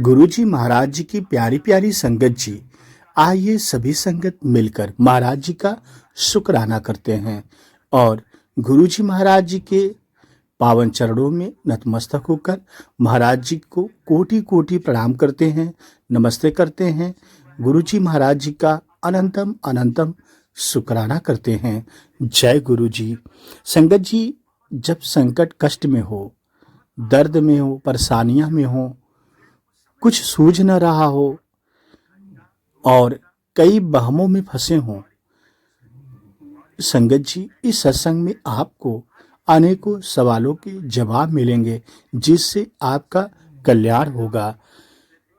गुरुजी महाराज जी की प्यारी प्यारी संगत जी, आइए सभी संगत मिलकर महाराज जी का शुक्राना करते हैं और गुरुजी महाराज जी के पावन चरणों में नतमस्तक होकर महाराज जी को कोटि कोटि प्रणाम करते हैं, नमस्ते करते हैं। गुरुजी महाराज जी का अनंतम अनंतम शुक्राना करते हैं। जय गुरुजी। संगत जी, जब संकट कष्ट में हो, दर्द में हो, परेशानियां में हो, कुछ सूझ न रहा हो और कई बहमों में फंसे हों, संगत जी इस सत्संग में आपको अनेकों सवालों के जवाब मिलेंगे जिससे आपका कल्याण होगा।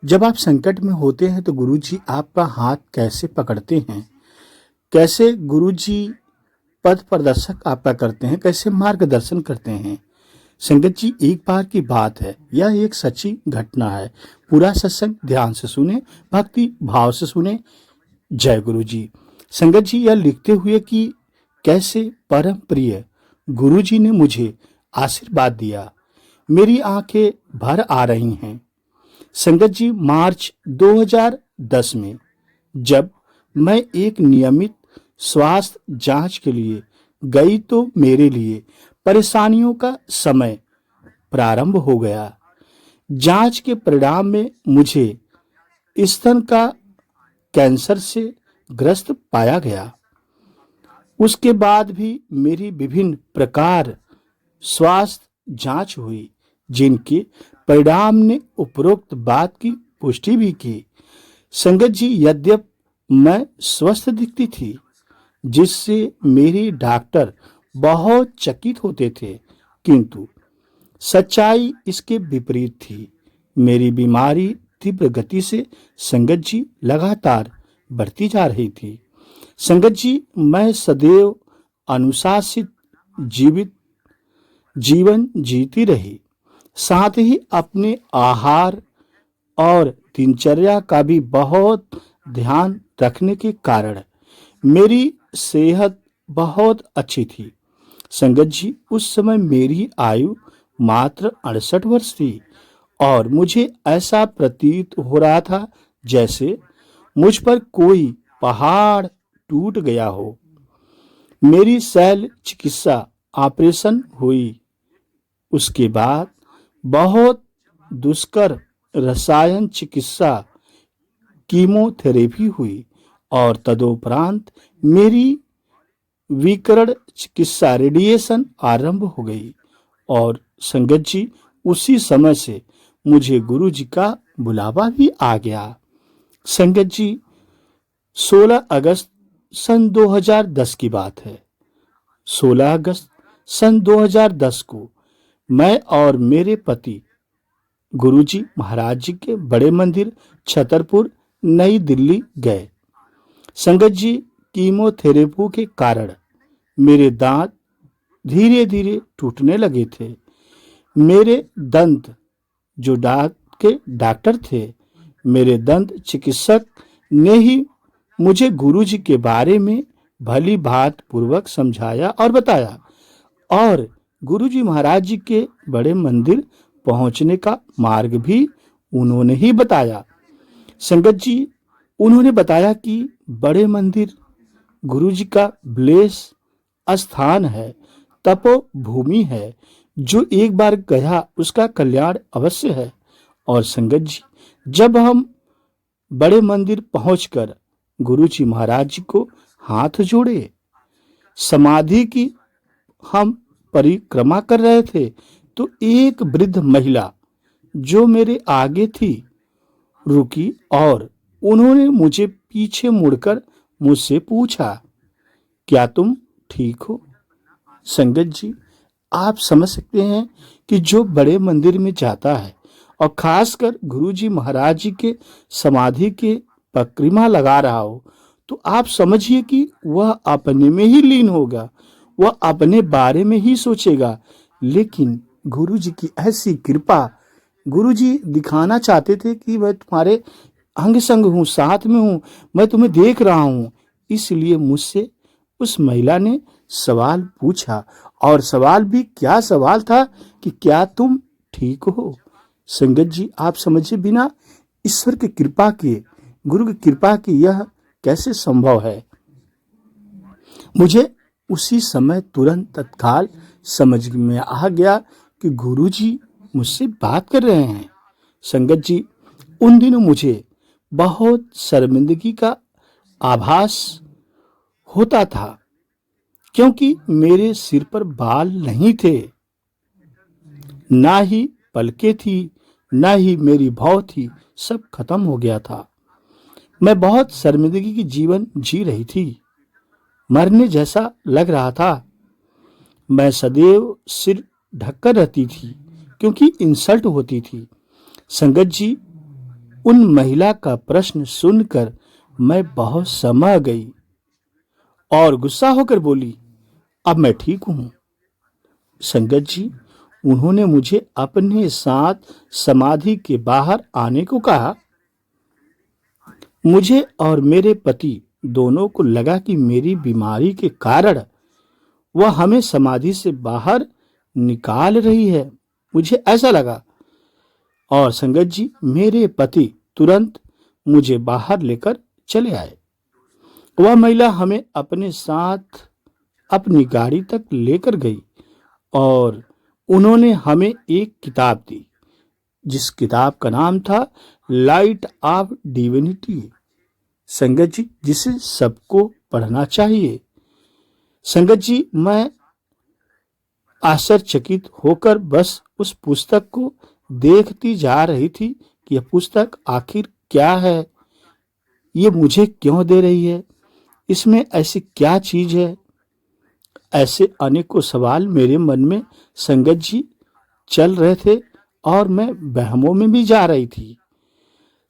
जब आप संकट में होते हैं तो गुरुजी आपका हाथ कैसे पकड़ते हैं, कैसे गुरुजी पथ प्रदर्शक आपका करते हैं, कैसे मार्गदर्शन करते हैं। संगत जी, एक बार की बात है, यह एक सच्ची घटना है। पूरा सत्संग ध्यान से सुने, भक्ति भाव से सुने। जय गुरु जी। संगत जी, यह लिखते हुए कि कैसे परम प्रिय गुरु जी ने मुझे आशीर्वाद दिया, मेरी आंखें भर आ रही हैं। संगत जी, मार्च 2010 में जब मैं एक नियमित स्वास्थ्य जांच के लिए गई तो मेरे लिए परेशानियों का समय प्रारंभ हो गया। जांच के परिणाम में मुझे स्तन का कैंसर से ग्रस्त पाया गया। उसके बाद भी मेरी विभिन्न प्रकार स्वास्थ्य जांच हुई, जिनके परिणाम ने उपरोक्त बात की पुष्टि भी की। संगत जी, यद्यपि मैं स्वस्थ दिखती थी, जिससे मेरी डॉक्टर बहुत चकित होते थे, किंतु सच्चाई इसके विपरीत थी। मेरी बीमारी तीव्र गति से संगत जी लगातार बढ़ती जा रही थी। संगत जी, मैं सदैव अनुशासित जीवन जीती रही, साथ ही अपने आहार और दिनचर्या का भी बहुत ध्यान रखने के कारण मेरी सेहत बहुत अच्छी थी। संगत जी, उस समय मेरी आयु मात्र 68 वर्ष थी और मुझे ऐसा प्रतीत हो रहा था जैसे मुझ पर कोई पहाड़ टूट गया हो। मेरी शल्य चिकित्सा ऑपरेशन हुई। उसके बाद बहुत दुष्कर रसायन चिकित्सा कीमोथेरेपी हुई और तदुपरांत मेरी विकिरण चिकित्सा रेडिएशन आरंभ हो गई। और संगत जी, उसी समय से मुझे गुरु जी का बुलावा भी आ गया। संगत जी, 16 अगस्त सन 2010 की बात है। 16 अगस्त सन 2010 को मैं और मेरे पति गुरुजी महाराज जी के बड़े मंदिर छतरपुर नई दिल्ली गए। संगत जी, कीमोथेरेपी के कारण मेरे दांत धीरे धीरे टूटने लगे थे। मेरे दंत जो दांत के डॉक्टर थे, मेरे दंत चिकित्सक ने ही मुझे गुरुजी के बारे में भली भांति पूर्वक समझाया और बताया और गुरुजी महाराज जी के बड़े मंदिर पहुंचने का मार्ग भी उन्होंने ही बताया। संगत जी, उन्होंने बताया कि बड़े मंदिर गुरुजी का ब्लेस स्थान है, तपो भूमि है, जो एक बार गया उसका कल्याण अवश्य है। और संगत जी, जब हम बड़े मंदिर पहुंचकर गुरुजी महाराज जी को हाथ जोड़े, समाधि की हम परिक्रमा कर रहे थे, तो एक वृद्ध महिला जो मेरे आगे थी रुकी और उन्होंने मुझे पीछे मुड़कर मुझसे पूछा, क्या तुम ठीक हो? संगत जी, आप समझ सकते हैं कि जो बड़े मंदिर में जाता है और खासकर गुरुजी महाराज जी के समाधि के परिक्रमा लगा रहा हो, तो आप समझिए कि वह अपने में ही लीन होगा, वह अपने बारे में ही सोचेगा। लेकिन गुरुजी की ऐसी कृपा, गुरुजी दिखाना चाहते थे कि मैं तुम्हारे अंग संग हूँ, साथ में हूँ, मैं तुम्हें देख रहा हूँ। इसलिए मुझसे उस महिला ने सवाल पूछा, और सवाल भी क्या सवाल था कि क्या तुम ठीक हो? संगत जी, आप समझे बिना ईश्वर की कृपा की, गुरु की कृपा की यह कैसे संभव है? मुझे उसी समय तुरंत तत्काल समझ में आ गया कि गुरुजी मुझसे बात कर रहे हैं। संगत जी, उन दिनों मुझे बहुत शर्मिंदगी का आभास होता था, क्योंकि मेरे सिर पर बाल नहीं थे, ना ही पलकें थी, ना ही मेरी भौं थी। सब खत्म हो गया था। मैं बहुत शर्मिंदगी की जीवन जी रही थी, मरने जैसा लग रहा था। मैं सदैव सिर ढककर रहती थी, क्योंकि इंसल्ट होती थी। संगत जी, उन महिला का प्रश्न सुनकर मैं बहुत समा गई और गुस्सा होकर बोली, अब मैं ठीक हूं। संगत जी, उन्होंने मुझे अपने साथ समाधि के बाहर आने को कहा। मुझे और मेरे पति दोनों को लगा कि मेरी बीमारी के कारण वह हमें समाधि से बाहर निकाल रही है। मुझे ऐसा लगा। और संगत जी, मेरे पति तुरंत मुझे बाहर लेकर चले आए। वह महिला हमें अपने साथ अपनी गाड़ी तक लेकर गई और उन्होंने हमें एक किताब दी, जिस किताब का नाम था लाइट ऑफ डिविनिटी। संगत जी, जिसे सबको पढ़ना चाहिए। संगत जी, मैं आश्चर्यचकित होकर बस उस पुस्तक को देखती जा रही थी कि यह पुस्तक आखिर क्या है, ये मुझे क्यों दे रही है, इसमें ऐसी क्या चीज है। ऐसे अनेकों सवाल मेरे मन में संगत जी चल रहे थे और मैं वहमों में भी जा रही थी।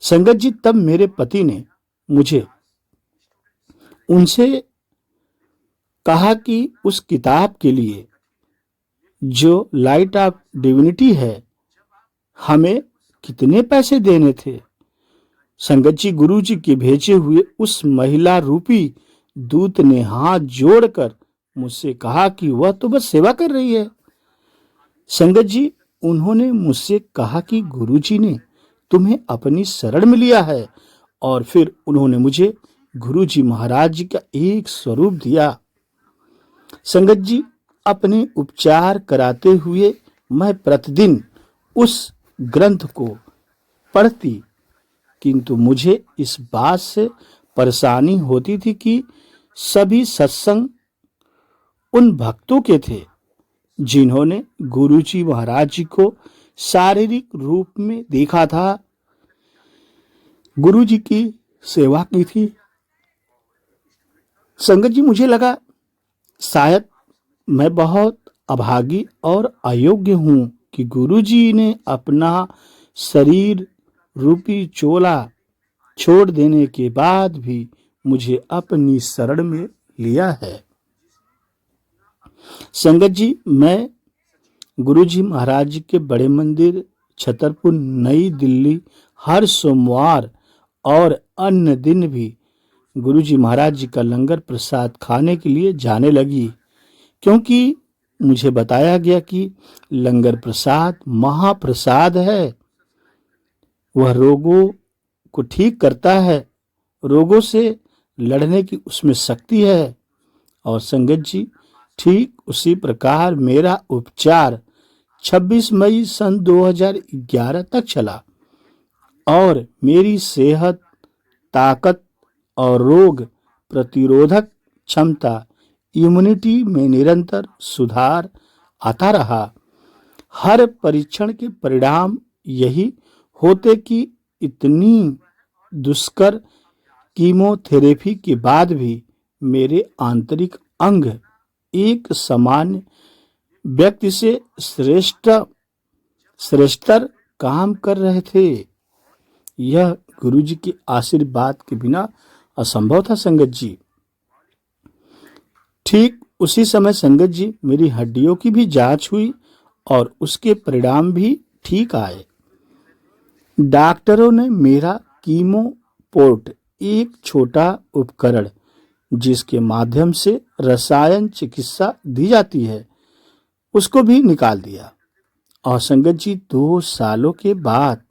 संगत जी, तब मेरे पति ने मुझे उनसे कहा कि उस किताब के लिए, जो लाइट ऑफ डिविनिटी है, हमें कितने पैसे देने थे। संगत जी, गुरु जी के भेजे हुए उस महिला रूपी दूत ने हाथ जोड़कर मुझसे कहा कि वह तो बस सेवा कर रही है। संगत जी, उन्होंने मुझसे कहा कि गुरु जी ने तुम्हें अपनी शरण में लिया है, और फिर उन्होंने मुझे गुरु जी महाराज जी का एक स्वरूप दिया। संगत जी, अपने उपचार कराते हुए मैं प्रतिदिन उस ग्रंथ को पढ़ती, किंतु मुझे इस बात से परेशानी होती थी कि सभी सत्संग उन भक्तों के थे जिन्होंने गुरुजी महाराज जी को शारीरिक रूप में देखा था, गुरुजी की सेवा की थी। संगत जी, मुझे लगा शायद मैं बहुत अभागी और अयोग्य हूं कि गुरुजी ने अपना शरीर रूपी चोला छोड़ देने के बाद भी मुझे अपनी शरण में लिया है। संगत जी, मैं गुरुजी महाराज जी के बड़े मंदिर छतरपुर नई दिल्ली हर सोमवार और अन्य दिन भी गुरुजी महाराज जी का लंगर प्रसाद खाने के लिए जाने लगी, क्योंकि मुझे बताया गया कि लंगर प्रसाद महाप्रसाद है। वह रोगों को ठीक करता है, रोगों से लड़ने की उसमें शक्ति है। और संगत जी, ठीक उसी प्रकार मेरा उपचार 26 मई सन 2011 तक चला और मेरी सेहत, ताकत और रोग प्रतिरोधक क्षमता, इम्यूनिटी में निरंतर सुधार आता रहा। हर परीक्षण के परिणाम यही होते कि इतनी दुष्कर कीमोथेरेपी के बाद भी मेरे आंतरिक अंग एक सामान्य व्यक्ति से श्रेष्ठतर काम कर रहे थे। यह गुरुजी के आशीर्वाद के बिना असंभव था। संगत जी, ठीक उसी समय संगत जी मेरी हड्डियों की भी जांच हुई और उसके परिणाम भी ठीक आए। डॉक्टरों ने मेरा कीमो पोर्ट, एक छोटा उपकरण जिसके माध्यम से रसायन चिकित्सा दी जाती है, उसको भी निकाल दिया। और संगत जी, 2 सालों के बाद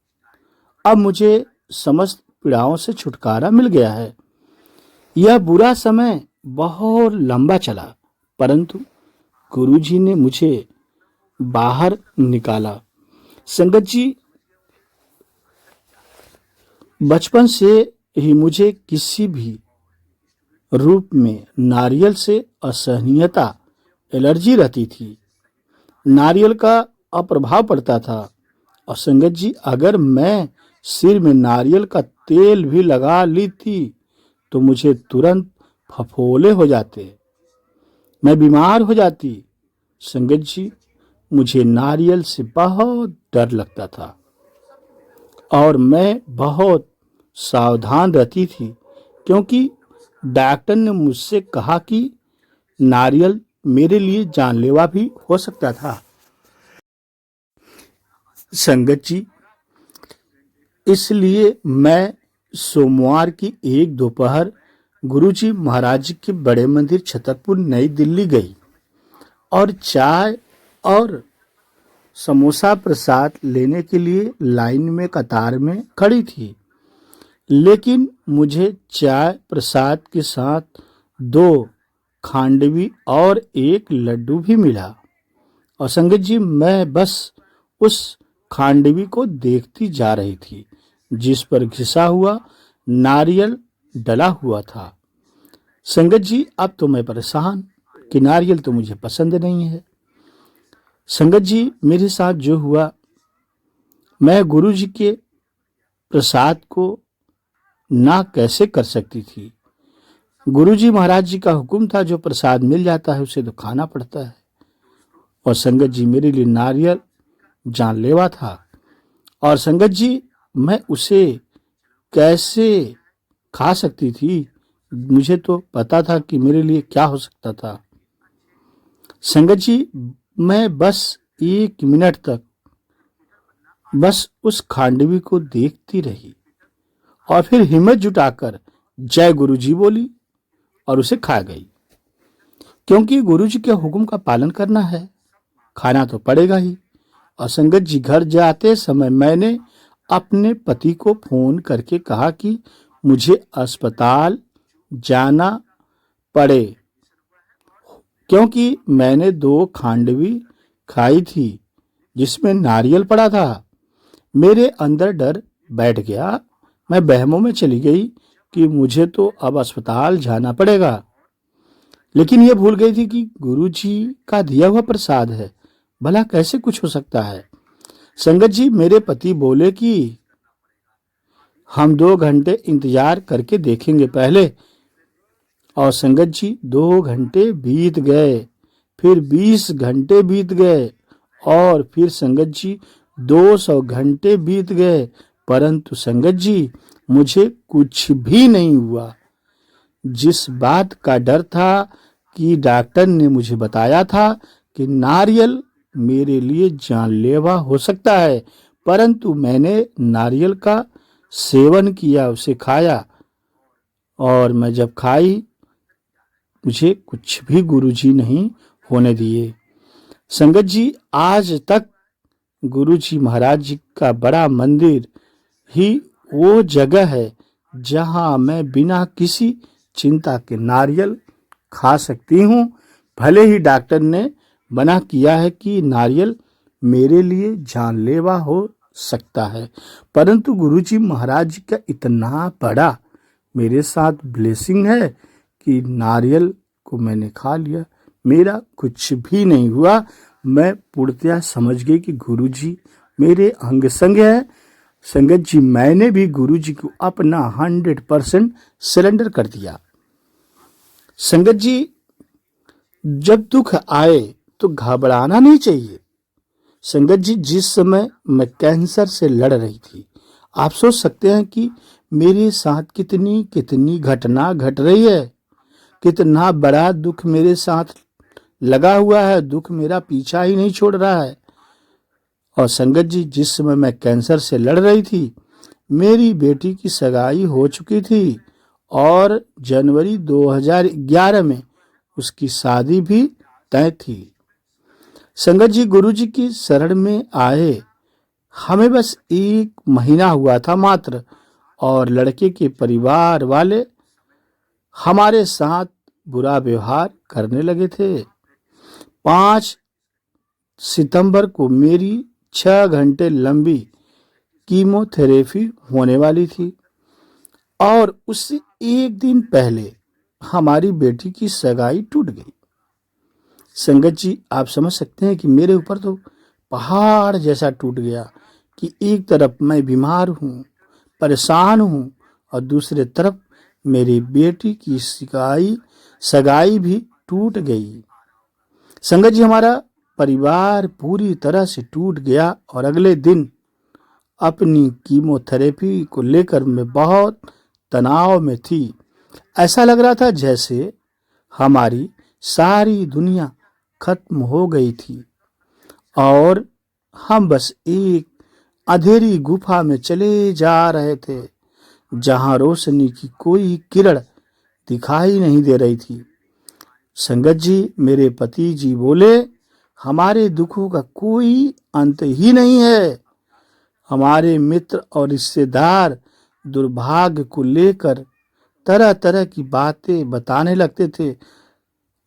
अब मुझे समस्त पीड़ाओं से छुटकारा मिल गया है। यह बुरा समय बहुत लंबा चला, परंतु गुरुजी ने मुझे बाहर निकाला। संगत जी, बचपन से ही मुझे किसी भी रूप में नारियल से असहनीयता, एलर्जी रहती थी। नारियल का अप्रभाव पड़ता था। और संगत जी, अगर मैं सिर में नारियल का तेल भी लगा ली थी तो मुझे तुरंत फफोले हो जाते, मैं बीमार हो जाती। संगत जी, मुझे नारियल से बहुत डर लगता था और मैं बहुत सावधान रहती थी, क्योंकि डॉक्टर ने मुझसे कहा कि नारियल मेरे लिए जानलेवा भी हो सकता था। संगत जी, इसलिए मैं सोमवार की एक दोपहर गुरुजी महाराज के बड़े मंदिर छतरपुर नई दिल्ली गई और चाय और समोसा प्रसाद लेने के लिए लाइन में कतार में खड़ी थी। लेकिन मुझे चाय प्रसाद के साथ 2 खांडवी और 1 लड्डू भी मिला। और संगत जी, मैं बस उस खांडवी को देखती जा रही थी जिस पर घिसा हुआ नारियल डला हुआ था। संगत जी, अब तो मैं परेशान कि नारियल तो मुझे पसंद नहीं है। संगत जी, मेरे साथ जो हुआ, मैं गुरुजी के प्रसाद को ना कैसे कर सकती थी। गुरुजी महाराज जी का हुक्म था, जो प्रसाद मिल जाता है उसे तो खाना पड़ता है। और संगत जी, मेरे लिए नारियल जानलेवा था। और संगत जी, मैं उसे कैसे खा सकती थी? मुझे तो पता था कि मेरे लिए क्या हो सकता था। संगत जी, मैं बस 1 मिनट तक बस उस खांडवी को देखती रही और फिर हिम्मत जुटाकर जय गुरुजी बोली और उसे खा गई, क्योंकि गुरुजी के हुक्म का पालन करना है, खाना तो पड़ेगा ही। और संगत जी, घर जाते समय मैंने अपने पति को फोन करके कहा कि मुझे अस्पताल जाना पड़े, क्योंकि मैंने 2 खांडवी खाई थी जिसमें नारियल पड़ा था। मेरे अंदर डर बैठ गया। मैं वहमों में चली गई कि मुझे तो अब अस्पताल जाना पड़ेगा। लेकिन यह भूल गई थी कि गुरुजी का दिया हुआ प्रसाद है, भला कैसे कुछ हो सकता है। संगत जी, मेरे पति बोले कि हम 2 घंटे इंतजार करके देखेंगे पहले। और संगत जी, 2 घंटे बीत गए, फिर 20 घंटे बीत गए और फिर संगत जी 200 घंटे बीत गए, परंतु संगत जी मुझे कुछ भी नहीं हुआ। जिस बात का डर था कि डॉक्टर ने मुझे बताया था कि नारियल मेरे लिए जानलेवा हो सकता है, परंतु मैंने नारियल का सेवन किया, उसे खाया और मैं जब खाई मुझे कुछ भी गुरुजी नहीं होने दिए। संगत जी, आज तक गुरुजी महाराज जी का बड़ा मंदिर ही वो जगह है जहां मैं बिना किसी चिंता के नारियल खा सकती हूँ। भले ही डॉक्टर ने मना किया है कि नारियल मेरे लिए जानलेवा हो सकता है, परंतु गुरुजी महाराज जी का इतना बड़ा मेरे साथ ब्लेसिंग है कि नारियल को मैंने खा लिया, मेरा कुछ भी नहीं हुआ। मैं पूर्णतया समझ गई कि गुरुजी मेरे अंग संग है। संगत जी, मैंने भी गुरुजी को अपना 100% सरेंडर कर दिया। संगत जी, जब दुख आए तो घबराना नहीं चाहिए। संगत जी, जिस समय मैं कैंसर से लड़ रही थी, आप सोच सकते हैं कि मेरे साथ कितनी कितनी घटना घट रही है, कितना बड़ा दुख मेरे साथ लगा हुआ है। दुख मेरा पीछा ही नहीं छोड़ रहा है। और संगत जी, जिस समय मैं कैंसर से लड़ रही थी, मेरी बेटी की सगाई हो चुकी थी और जनवरी 2011 में उसकी शादी भी तय थी। संगत जी, गुरुजी की शरण में आए हमें बस 1 महीना हुआ था मात्र, और लड़के के परिवार वाले हमारे साथ बुरा व्यवहार करने लगे थे। 5 सितंबर को मेरी 6 घंटे लंबी कीमोथेरेपी होने वाली थी और उससे एक दिन पहले हमारी बेटी की सगाई टूट गई। संगत जी, आप समझ सकते हैं कि मेरे ऊपर तो पहाड़ जैसा टूट गया कि एक तरफ मैं बीमार हूँ, परेशान हूँ और दूसरे तरफ मेरी बेटी की सगाई भी टूट गई। संगत जी, हमारा परिवार पूरी तरह से टूट गया और अगले दिन अपनी कीमोथेरेपी को लेकर मैं बहुत तनाव में थी। ऐसा लग रहा था जैसे हमारी सारी दुनिया खत्म हो गई थी और हम बस एक अंधेरी गुफा में चले जा रहे थे जहां रोशनी की कोई किरण दिखाई नहीं दे रही थी। संगत जी, मेरे पति जी बोले, हमारे दुखों का कोई अंत ही नहीं है। हमारे मित्र और रिश्तेदार दुर्भाग्य को लेकर तरह तरह की बातें बताने लगते थे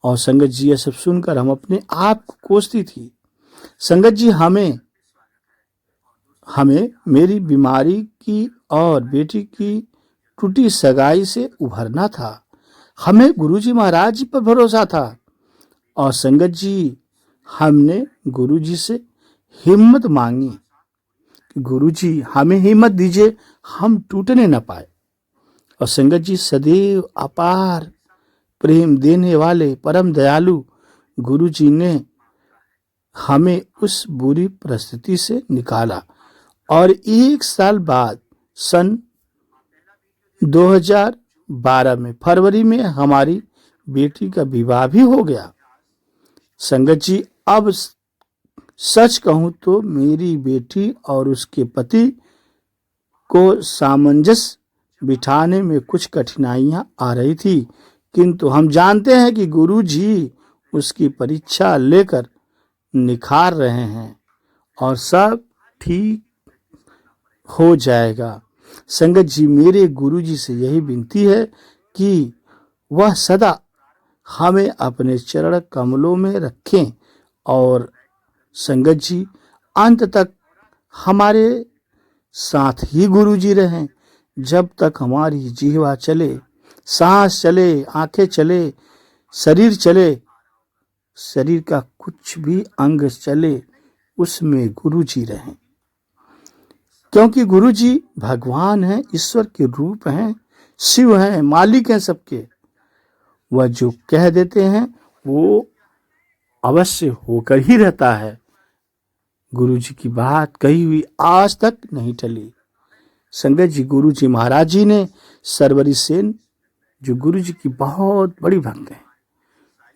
और संगत जी ये सब सुनकर हम अपने आप को कोसती थी। संगत जी, हमें मेरी बीमारी की और बेटी की टूटी सगाई से उभरना था। हमें गुरुजी महाराज जी पर भरोसा था और संगत जी, हमने गुरुजी से हिम्मत मांगी कि गुरुजी हमें हिम्मत दीजिए, हम टूटने न पाए। और संगत जी, सदैव अपार प्रेम देने वाले परम दयालु गुरुजी ने हमें उस बुरी परिस्थिति से निकाला और 1 साल बाद सन 2012 में फरवरी में हमारी बेटी का विवाह भी हो गया। संगत जी, अब सच कहूं तो मेरी बेटी और उसके पति को सामंजस्य बिठाने में कुछ कठिनाइयां आ रही थी, किंतु हम जानते हैं कि गुरु जी उसकी परीक्षा लेकर निखार रहे हैं और सब ठीक हो जाएगा। संगत जी, मेरे गुरु जी से यही विनती है कि वह सदा हमें अपने चरण कमलों में रखें और संगत जी, अंत तक हमारे साथ ही गुरु जी रहें। जब तक हमारी जीवा चले, सांस चले, आंखें चले, शरीर चले, शरीर का कुछ भी अंग चले, उसमें गुरु जी रहें, क्योंकि गुरु जी भगवान हैं, ईश्वर के रूप हैं, शिव हैं, मालिक हैं सबके। वह जो कह देते हैं वो अवश्य होकर ही रहता है। गुरु जी की बात कही हुई आज तक नहीं टली। संगत जी, गुरु जी महाराज जी ने सरवरी सेन जो गुरु जी की बहुत बड़ी भक्त हैं,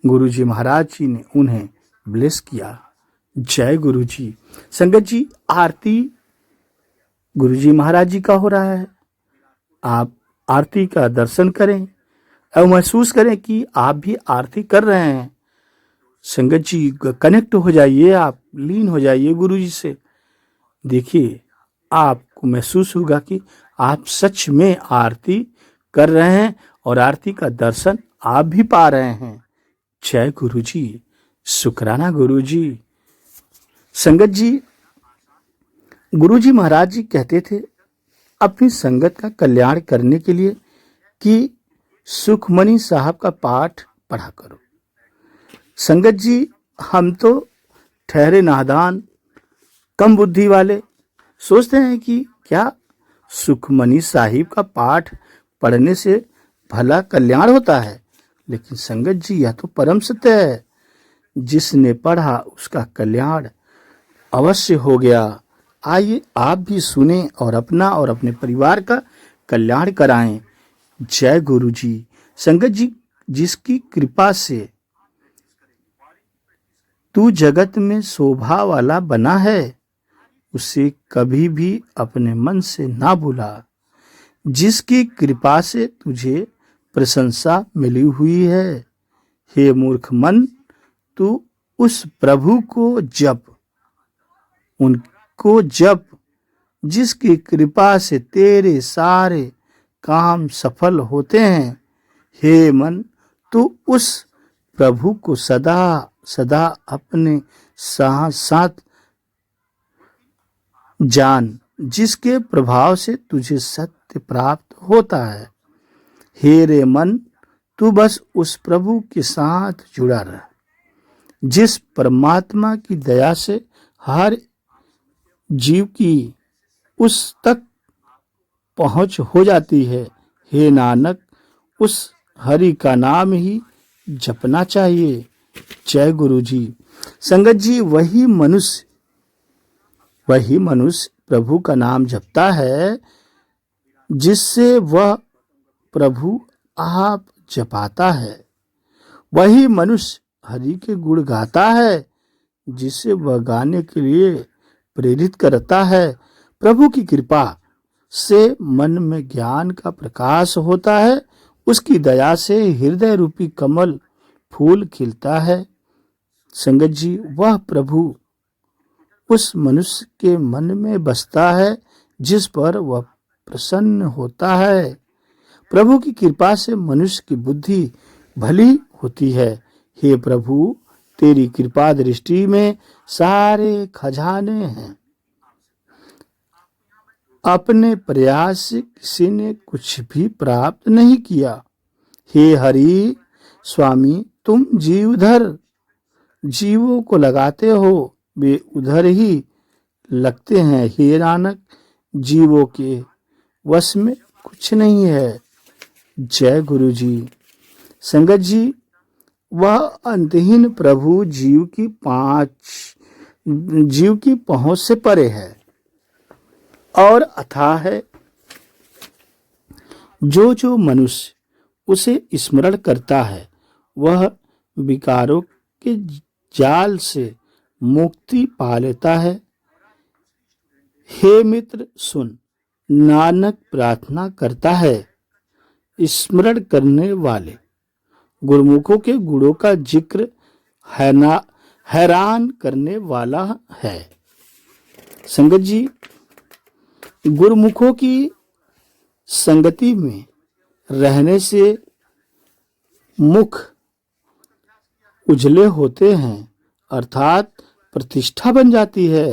गुरु जी महाराज जी ने उन्हें ब्लेस किया। जय गुरु जी। संगत जी, आरती गुरु जी महाराज जी का हो रहा है। आप आरती का दर्शन करें और महसूस करें कि आप भी आरती कर रहे हैं। संगत जी, कनेक्ट हो जाइए, आप लीन हो जाइए गुरु जी से। देखिए, आपको महसूस होगा कि आप सच में आरती कर रहे हैं और आरती का दर्शन आप भी पा रहे हैं। जय गुरु जी, शुक्राना गुरु जी। संगत जी, गुरु जी महाराज जी कहते थे अपनी संगत का कल्याण करने के लिए कि सुखमणि साहब का पाठ पढ़ा करो। संगत जी, हम तो ठहरे नादान, कम बुद्धि वाले सोचते हैं कि क्या सुखमणि साहिब का पाठ पढ़ने से भला कल्याण होता है, लेकिन संगत जी यह तो परम सत्य है। जिसने पढ़ा उसका कल्याण अवश्य हो गया। आइए आप भी सुने और अपना और अपने परिवार का कल्याण कराएं। जय गुरु जी। संगत जी, जिसकी कृपा से तू जगत में शोभा वाला बना है, उसे कभी भी अपने मन से ना भूला। जिसकी कृपा से तुझे प्रशंसा मिली हुई है, हे मूर्ख मन, तू उस प्रभु को जप, उनको जप जिसकी कृपा से तेरे सारे काम सफल होते हैं। हे मन, तू उस प्रभु को सदा सदा अपने साथ साथ जान, जिसके प्रभाव से तुझे सत्य प्राप्त होता है। हे रे मन, तू बस उस प्रभु के साथ जुड़ा रह, जिस परमात्मा की दया से हर जीव की उस तक पहुंच हो जाती है। हे नानक, उस हरि का नाम ही जपना चाहिए। जय गुरु जी। संगत जी, वही मनुष्य प्रभु का नाम जपता है जिससे वह प्रभु आप जपाता है। वही मनुष्य हरि के गुण गाता है जिसे वह गाने के लिए प्रेरित करता है। प्रभु की कृपा से मन में ज्ञान का प्रकाश होता है। उसकी दया से हृदय रूपी कमल फूल खिलता है। संगत जी, वह प्रभु उस मनुष्य के मन में बसता है जिस पर वह प्रसन्न होता है। प्रभु की कृपा से मनुष्य की बुद्धि भली होती है। हे प्रभु, तेरी कृपा दृष्टि में सारे खजाने हैं। अपने प्रयास से किसी ने कुछ भी प्राप्त नहीं किया। हे हरि स्वामी, तुम जीवों को लगाते हो, वे उधर ही लगते हैं। हे नानक, जीवों के वश में कुछ नहीं है। जय गुरु जी। संगत जी, वह अंतहीन प्रभु जीव की पहुंच से परे है और अथाह है। जो मनुष्य उसे स्मरण करता है वह विकारों के जाल से मुक्ति पा लेता है। हे मित्र सुन, नानक प्रार्थना करता है, स्मरण करने वाले गुरुमुखों के गुणों का जिक्र हैरान करने वाला है। संगत जी, गुरुमुखों की संगति में रहने से मुख उजले होते हैं, अर्थात प्रतिष्ठा बन जाती है।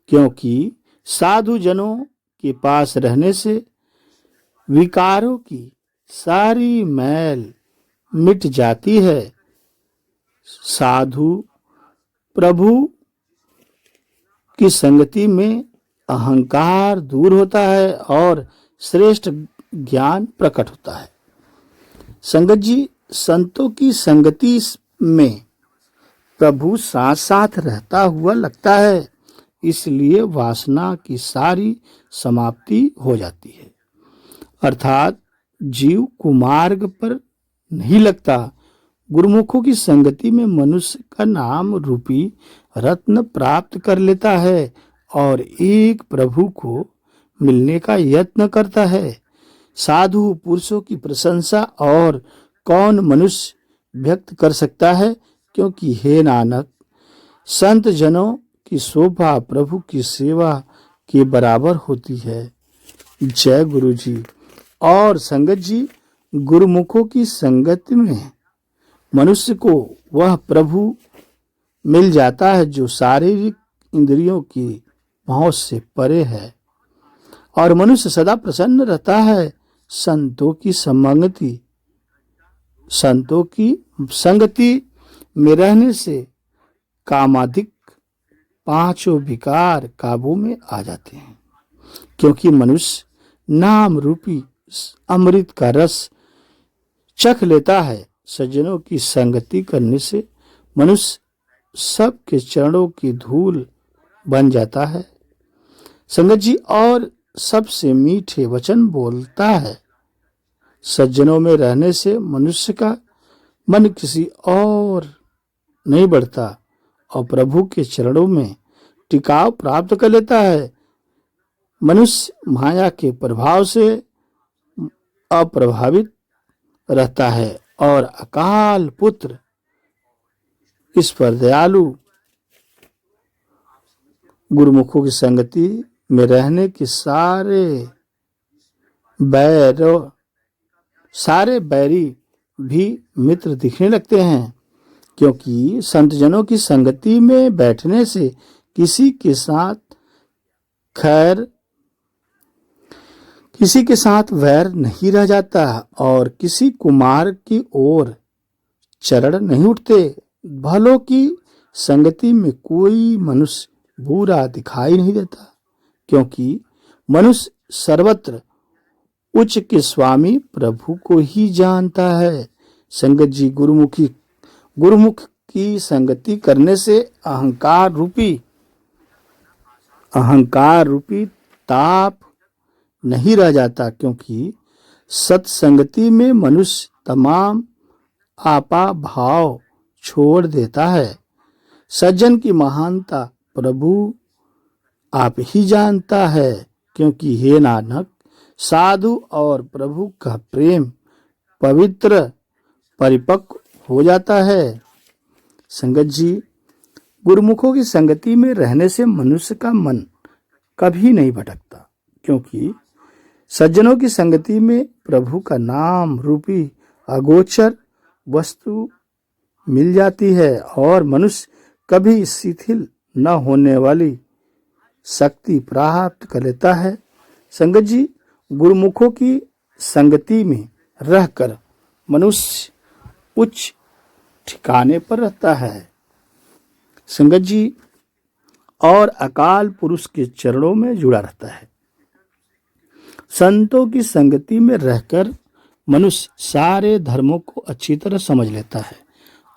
क्योंकि साधु जनों के पास रहने से विकारों की सारी मैल मिट जाती है। साधु प्रभु की संगति में अहंकार दूर होता है और श्रेष्ठ ज्ञान प्रकट होता है। संगत जी, संतों की संगति में प्रभु साथ साथ रहता हुआ लगता है, इसलिए वासना की सारी समाप्ति हो जाती है। अर्थात जीव कुमार्ग पर नहीं लगता। गुरुमुखों की संगति में मनुष्य का नाम रूपी रत्न प्राप्त कर लेता है और एक प्रभु को मिलने का यत्न करता है। साधु पुरुषों की प्रशंसा और कौन मनुष्य व्यक्त कर सकता है, क्योंकि हे नानक, संत जनों की शोभा प्रभु की सेवा के बराबर होती है। जय गुरु जी। और संगत जी, गुरुमुखों की संगत में मनुष्य को वह प्रभु मिल जाता है जो शारीरिक इंद्रियों की पहुंच से परे है और मनुष्य सदा प्रसन्न रहता है। संतों की संगति में रहने से कामाधिक पांचों विकार काबू में आ जाते हैं, क्योंकि मनुष्य नाम रूपी अमृत का रस चख लेता है। सज्जनों की संगति करने से मनुष्य सबके चरणों की धूल बन जाता है। संगत जी, और सबसे मीठे वचन बोलता है। सज्जनों में रहने से मनुष्य का मन किसी और नहीं बढ़ता और प्रभु के चरणों में टिकाव प्राप्त कर लेता है। मनुष्य माया के प्रभाव से अप्रभावित रहता है और अकाल पुत्र इस पर दयालु गुरुमुखों की संगति में रहने के सारे बैरी भी मित्र दिखने लगते हैं, क्योंकि संतजनों की संगति में बैठने से किसी के साथ वैर नहीं रह जाता और किसी कुमार की ओर चरण नहीं उठते। भलों की संगति में कोई मनुष्य बुरा दिखाई नहीं देता, क्योंकि मनुष्य सर्वत्र उच्च के स्वामी प्रभु को ही जानता है। संगत जी, गुरुमुख की संगति करने से अहंकार रूपी ताप नहीं रह जाता, क्योंकि सत्संगति में मनुष्य तमाम आपा भाव छोड़ देता है। सज्जन की महानता प्रभु आप ही जानता है, क्योंकि हे नानक, साधु और प्रभु का प्रेम पवित्र परिपक्व हो जाता है। संगत जी, गुरुमुखों की संगति में रहने से मनुष्य का मन कभी नहीं भटकता, क्योंकि सज्जनों की संगति में प्रभु का नाम रूपी अगोचर वस्तु मिल जाती है और मनुष्य कभी शिथिल न होने वाली शक्ति प्राप्त कर लेता है। संगत जी, गुरुमुखों की संगति में रहकर मनुष्य उच्च ठिकाने पर रहता है। संगत जी, और अकाल पुरुष के चरणों में जुड़ा रहता है। संतों की संगति में रहकर मनुष्य सारे धर्मों को अच्छी तरह समझ लेता है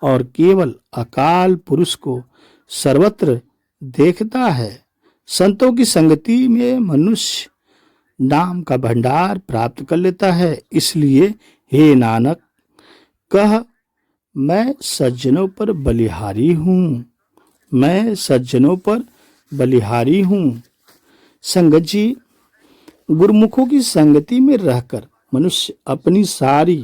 और केवल अकाल पुरुष को सर्वत्र देखता है। संतों की संगति में मनुष्य नाम का भंडार प्राप्त कर लेता है। इसलिए हे नानक, कह, मैं सज्जनों पर बलिहारी हूँ, मैं सज्जनों पर बलिहारी हूँ। संगत जी, गुरुमुखों की संगति में रहकर मनुष्य अपनी सारी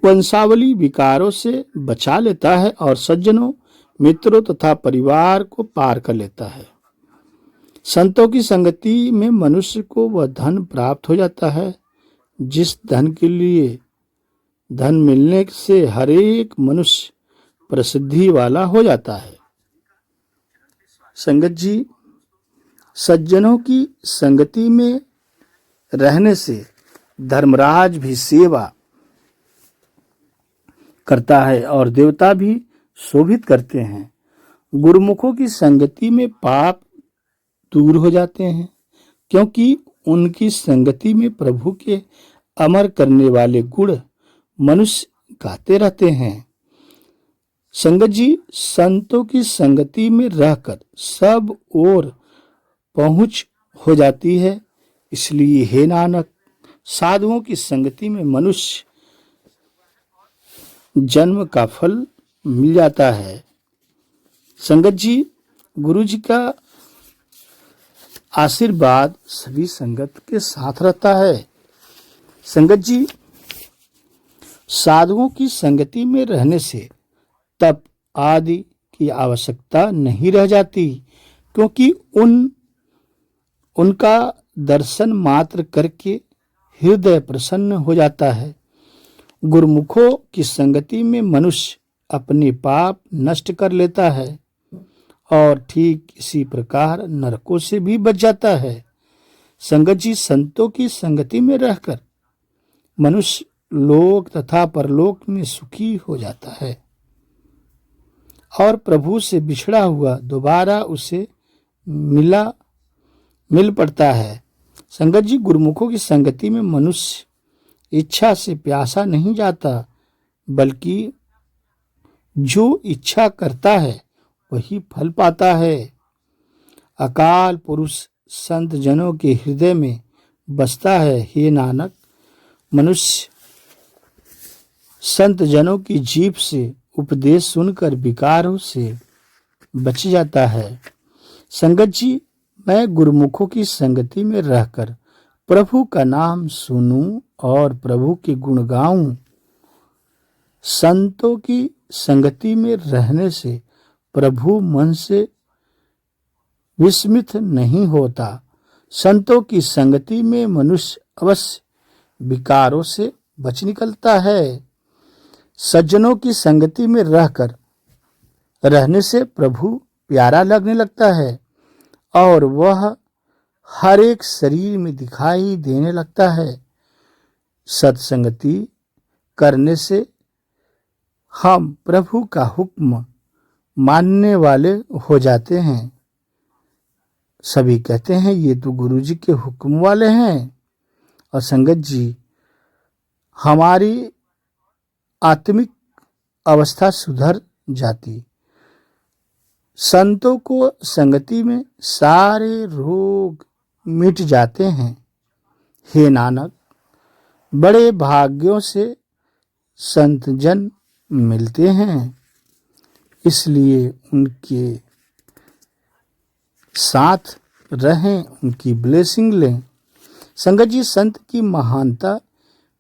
वंशावली विकारों से बचा लेता है और सज्जनों, मित्रों तथा परिवार को पार कर लेता है। संतों की संगति में मनुष्य को वह धन प्राप्त हो जाता है जिस धन के लिए धन मिलने से हरेक मनुष्य प्रसिद्धि वाला हो जाता है। संगत जी, सज्जनों की संगति में रहने से धर्मराज भी सेवा करता है और देवता भी शोभित करते हैं। गुरुमुखों की संगति में पाप दूर हो जाते हैं, क्योंकि उनकी संगति में प्रभु के अमर करने वाले गुण मनुष्य गाते रहते हैं। संगत जी, संतों की संगति में रहकर सब ओर पहुंच हो जाती है। इसलिए हे नानक, साधुओं की संगति में मनुष्य जन्म का फल मिल जाता है। संगत जी, गुरु जी का आशीर्वाद सभी संगत के साथ रहता है। संगत जी, साधुओं की संगति में रहने से तप आदि की आवश्यकता नहीं रह जाती, क्योंकि उनका दर्शन मात्र करके हृदय प्रसन्न हो जाता है। गुरुमुखों की संगति में मनुष्य अपने पाप नष्ट कर लेता है और ठीक इसी प्रकार नरकों से भी बच जाता है। संगत जी, संतों की संगति में रहकर मनुष्य लोक तथा परलोक में सुखी हो जाता है और प्रभु से बिछड़ा हुआ दोबारा उसे मिल पड़ता है। संगत जी, गुरुमुखों की संगति में मनुष्य इच्छा से प्यासा नहीं जाता, बल्कि जो इच्छा करता है वही फल पाता है। अकाल पुरुष संत जनों के हृदय में बसता है। हे नानक, मनुष्य संत जनों की जीभ से उपदेश सुनकर विकारों से बच जाता है। संगत जी, मैं गुरुमुखों की संगति में रहकर प्रभु का नाम सुनूं और प्रभु के गुण गाऊं। संतों की संगति में रहने से प्रभु मन से विस्मित नहीं होता। संतों की संगति में मनुष्य अवश्य विकारों से बच निकलता है। सज्जनों की संगति में रहने से प्रभु प्यारा लगने लगता है और वह हर एक शरीर में दिखाई देने लगता है। सत्संगति करने से हम प्रभु का हुक्म मानने वाले हो जाते हैं। सभी कहते हैं ये तो गुरु जी के हुक्म वाले हैं। और संगत जी, हमारी आत्मिक अवस्था सुधर जाती। संतों को संगति में सारे रोग मिट जाते हैं। हे नानक, बड़े भाग्यों से संत जन मिलते हैं, इसलिए उनके साथ रहें, उनकी ब्लेसिंग लें। संगत जी, संत की महानता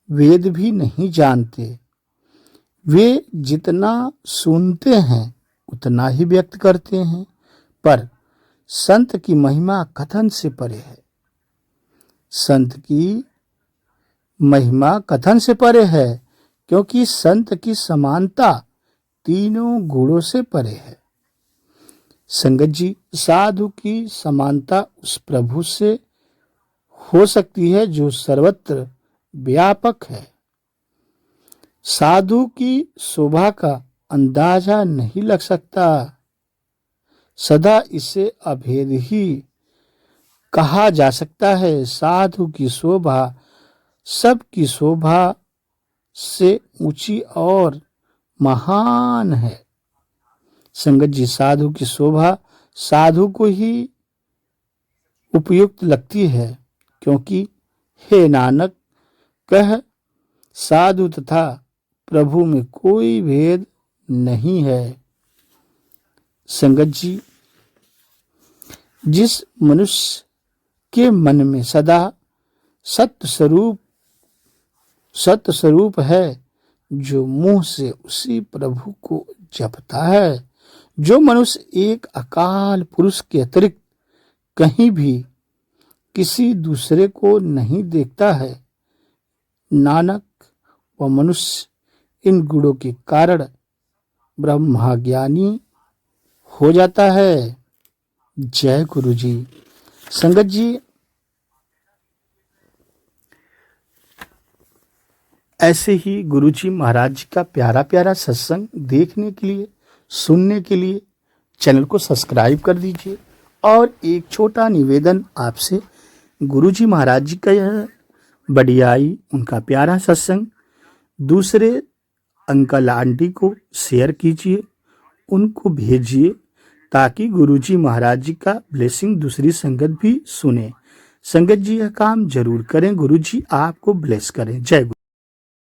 वेद भी नहीं जानते। वे जितना सुनते हैं उतना ही व्यक्त करते हैं, पर संत की महिमा कथन से परे है। संत की महिमा कथन से परे है, क्योंकि संत की समानता तीनों गुणों से परे है। संगत जी, साधु की समानता उस प्रभु से हो सकती है जो सर्वत्र व्यापक है। साधु की शोभा का अंदाजा नहीं लग सकता। सदा इसे अभेद ही कहा जा सकता है। साधु की शोभा सबकी शोभा से ऊंची और महान है। संगत जी, साधु की शोभा साधु को ही उपयुक्त लगती है, क्योंकि हे नानक कह, साधु तथा प्रभु में कोई भेद नहीं है। संगत जी, जिस मनुष्य के मन में सदा सत्य स्वरूप है, जो मुंह से उसी प्रभु को जपता है, जो मनुष्य एक अकाल पुरुष के अतिरिक्त कहीं भी किसी दूसरे को नहीं देखता है, नानक वह मनुष्य इन गुणों के कारण ब्रह्मज्ञानी हो जाता है। जय गुरु जी। संगत जी, ऐसे ही गुरु जी महाराज जी का प्यारा प्यारा सत्संग देखने के लिए, सुनने के लिए चैनल को सब्सक्राइब कर दीजिए। और एक छोटा निवेदन आपसे, गुरु जी महाराज जी का यह बढ़ियाई, उनका प्यारा सत्संग दूसरे अंकल आंटी को शेयर कीजिए, उनको भेजिए, ताकि गुरु जी महाराज जी का ब्लेसिंग दूसरी संगत भी सुने। संगत जी यह काम जरूर करें। गुरु जी आपको ब्लेस करें। जय गुरु।